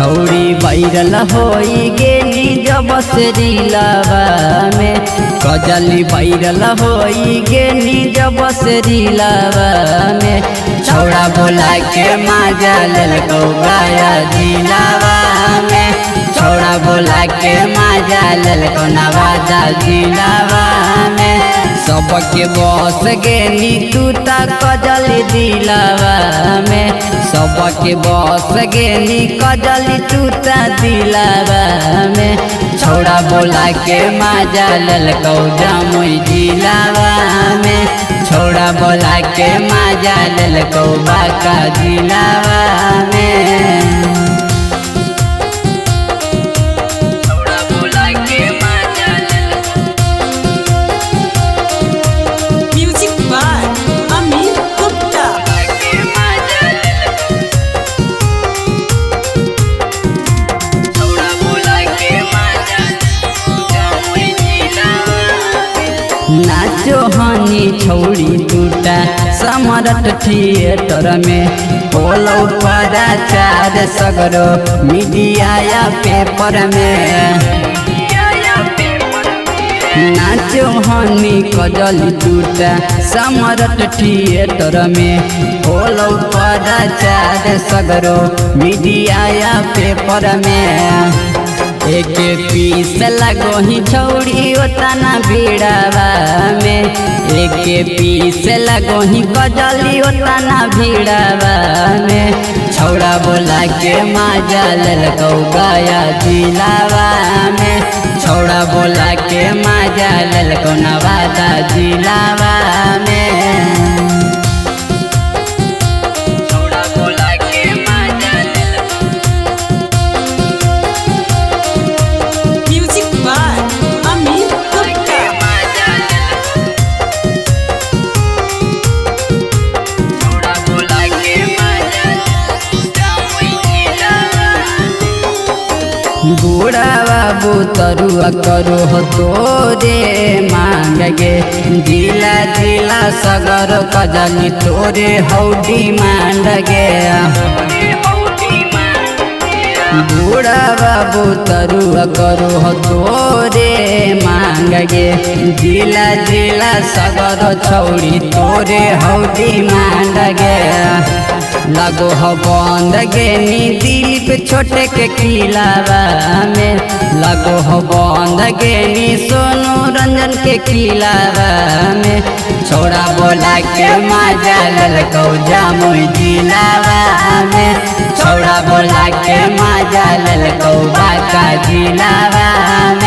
छौड़ी बैरल होई गेली जब से दिलवा में। कजली बैरल होई गेली जब से दिलवा में। छौड़ा बोला के माजा ललको गाया दिलवा में। छौड़ा बोला के माजा ललको नवादा दिलवा में। सबके बस गेली तू ता कजली दिलवा में। सबके बस गेली कजली तू ता दिलवा में। छौड़ा बोला के माजा ललको जामुई दिलवा में। छौड़ा बोला के माजा ललको बाका दिलवा में। नाचो हनी छौड़ी टूटा समरट थिएटर में। बोलो पदाचार सगरो मीडिया या पेपर में। नाचो हनी कजली टूटा समरट थिएटर में। बोलो पदाचार सगरो मीडिया या पेपर में। एक पीस लगो ही छौड़ी ओतना भीड़वा में। एक पीस लगो ही कजली ओतना भीड़वा में। छौड़ा बोला के माजा ललको गाया दिलवा में। छौड़ा बोला के माजा ललको नवादा दिलवा में। बूढ़ा बाबू तरुआ करो हो तोरे मांग गे। जिला जिला सगर कजली तोरे हौडी मांड गे। बूढ़ा बाबू तरुआ करो हो तोरे मांग गे। जिला जिला सगर छौड़ी तोरे हौडी मांड गे। लगो हो बंद गेनी दिलीप छोटे के किलावा में। लगो हो बंद गेनी सोनू रंजन के किलावा में। छौड़ा बोला के माजा ललको जामुई दिलवा में। छौड़ा बोला के माजा ललको बाका दिलवा में।